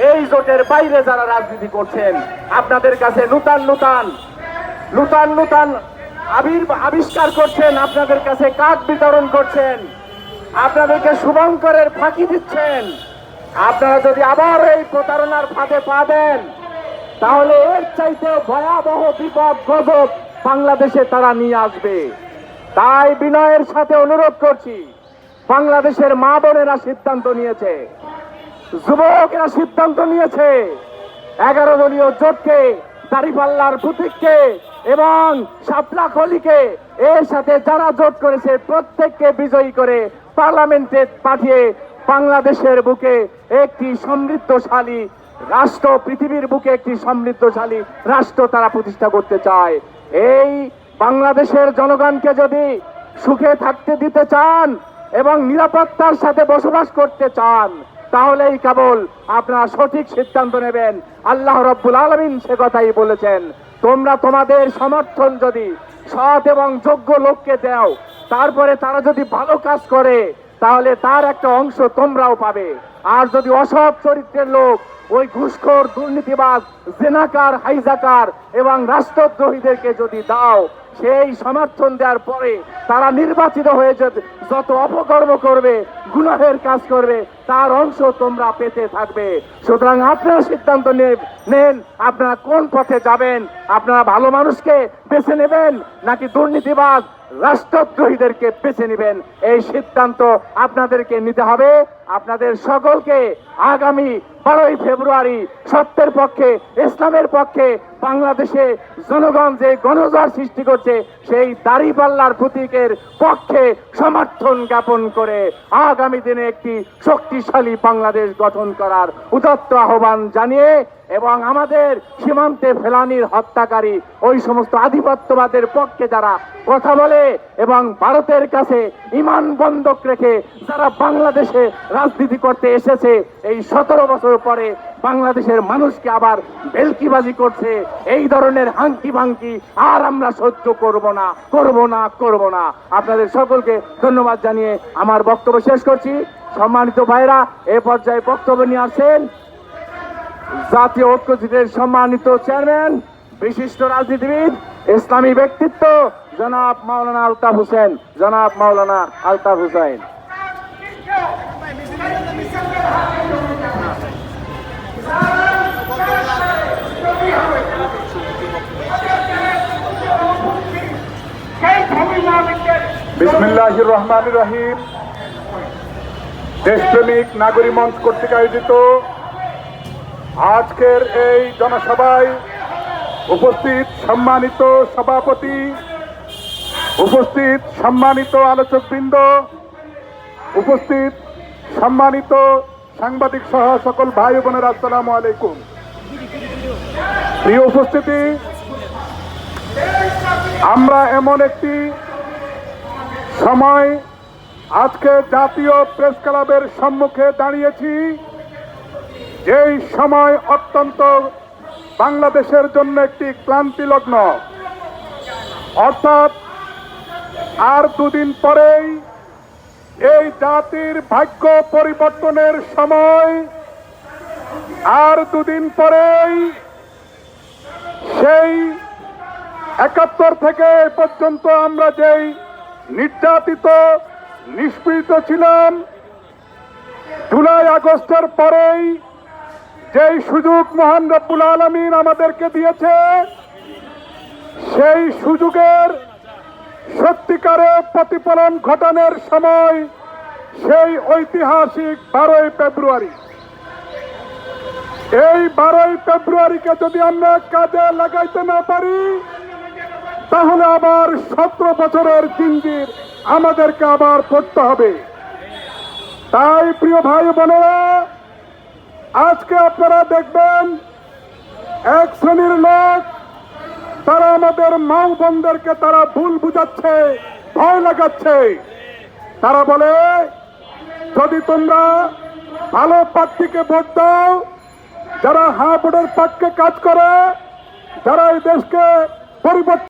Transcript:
এই জোটের বাইরে যারা রাজনীতি করছেন, আপনাদের কাছে নূতন নূতন আবিষ্কার করছেন, আপনাদের কাছে কার্ড বিতরণ করছেন, আপনাদেরকে শুভঙ্করের ফাঁকি দিচ্ছেন। আপনারা যদি আবার এই প্রতারণার ফাঁদে পা দেন, তাহলে এর চাইতে ভয়াবহ বিপদ গজব বাংলাদেশে তারা নিয়ে আসবে। তাই বিনয়ের সাথে অনুরোধ করছি, বাংলাদেশের মা বোনেরা সিদ্ধান্ত নিয়েছে, যুবকেরা সিদ্ধান্ত নিয়েছে, 11 দলীয় জোটকে, দাঁড়িপাল্লার প্রতীককে এবং শাপলা খলিকে এর সাথে যারা জোট করেছে প্রত্যেককে বিজয়ী করে পার্লামেন্টে পাঠিয়ে বাংলাদেশের বুকে একটি সমৃদ্ধশালী রাষ্ট্র, পৃথিবীর বুকে একটি সমৃদ্ধশালী রাষ্ট্র তারা প্রতিষ্ঠা করতে চায়। এই বাংলাদেশের জনগণকে যদি সুখে থাকতে দিতে চান এবং নিরাপত্তার সাথে বসবাস করতে চান, তাহলেই কেবল আপনারা সঠিক সিদ্ধান্ত নেবেন। আল্লাহ রাব্বুল আলামিন সে কথাই বলেছেন, তোমরা তোমাদের সমর্থন যদি সৎ এবং যোগ্য লোককে দাও, তারপরে তারা যদি ভালো কাজ করে, তাহলে তার একটা অংশ তোমরাও পাবে। আর যদি অসৎ চরিত্রের লোক, ওই ঘুষখোর, দুর্নীতিবাজ, জেনাকার, হাইজাকার এবং রাষ্ট্রদ্রোহীদেরকে যদি দাও, সেই সমর্থন দেওয়ার পরে তারা নির্বাচিত হয়ে যত অপকর্ম করবে, গুনাহের কাজ করবে, তার অংশ তোমরা পেতে থাকবে। সুতরাং আপনারা সিদ্ধান্ত নেন, আপনারা কোন পথে যাবেন। আপনারা ভালো মানুষকে বেছে নেবেন নাকি দুর্নীতিবাজ, রাষ্ট্রদ্রোহীদেরকে বেছে নেবেন, এই সিদ্ধান্ত আপনাদেরকে নিতে হবে। আপনাদের সকলকে আগামী 12ই ফেব্রুয়ারি সত্যের পক্ষে, ইসলামের পক্ষে বাংলাদেশে জনগণ যে গণজোয়ার সৃষ্টি করছে, সেই দাঁড়িপাল্লার প্রতীকের পক্ষে সমর্থন জ্ঞাপন করে আগামী দিনে একটি শক্তিশালী বাংলাদেশ গঠন করার উদাত্ত আহ্বান জানিয়ে এবং আমাদের সীমান্তে ফেলানির হত্যাকারী ওই সমস্ত আধিপত্যবাদের পক্ষে যারা কথা বলে এবং ভারতের কাছে ঈমান বন্ধক রেখে যারা বাংলাদেশে রাজনীতি করতে এসেছে, এই 17 বছর পরে বাংলাদেশের মানুষকে আবার ভেলকিবাজি করছে, এই ধরনের হাঙ্কি ভাঙ্কি আর আমরা সহ্য করব না। আপনাদের সকলকে ধন্যবাদ জানিয়ে আমার বক্তব্য শেষ করছি। সম্মানিত ভাইরা, এ পর্যায়ে বক্তব্য নিয়ে আসেন জাতীয় ঐক্যজোটের সম্মানিত চেয়ারম্যান, বিশিষ্ট রাজনীতিবিদ, ইসলামী ব্যক্তিত্ব জনাব মাওলানা আলতাফ হোসেন। বিসমিল্লাহির রহমানির রহিম। দেশপ্রেমিক নাগরিক মঞ্চ কর্তৃক আয়োজিত আজকের এই জনসভায় উপস্থিত সম্মানিত সভাপতি, উপস্থিত সম্মানিত আলোচকবৃন্দ, উপস্থিত সম্মানিত সাংবাদিক সহ সকল ভাই বোনেরা, আসসালামু আলাইকুম। প্রিয় উপস্থিতি, আমরা এমন একটি সময় আজকে জাতীয় প্রেস ক্লাবের সম্মুখে দাঁড়িয়েছি, যেই সময় অত্যন্ত বাংলাদেশের জন্য একটি ক্লান্তি লগ্ন। অর্থাৎ আর দুদিন পরেই এই জাতির ভাগ্য পরিবর্তনের সময়, আর দুদিন পরেই সেই 71 থেকে এ পর্যন্ত আমরা যেই নির্যাতিত, নিষ্পীড়িত ছিলাম, জুলাই আগস্টের পরেই যেই সুযোগ মহান রব্বুল আলামিন আমাদেরকে দিয়েছে, সেই সুযোগের সত্যিকারে প্রতিফলন ঘটানোর সময় সেই ঐতিহাসিক 12ই ফেব্রুয়ারি। এই 12ই ফেব্রুয়ারিকে যদি আমরা কাজে লাগাইতে না পারি, তাহলে আবার 17 বছরের জিঞ্জির আমাদেরকে আবার পড়তে হবে। তাই প্রিয় ভাই বোনেরা, আজকে আপনারা দেখবেন এক শ্রেণীর লোক, তারা আমাদের মা বোনদেরকে তারা ভুল বুঝাচ্ছে, ভয় লাগাচ্ছে। তারা বলে, যদি তোমরা ভালো প্রার্থীকে ভোট দাও, যারা হ্যাঁ ভোটের পক্ষে কাজ করে, যারা এই দেশকে পরিবর্তন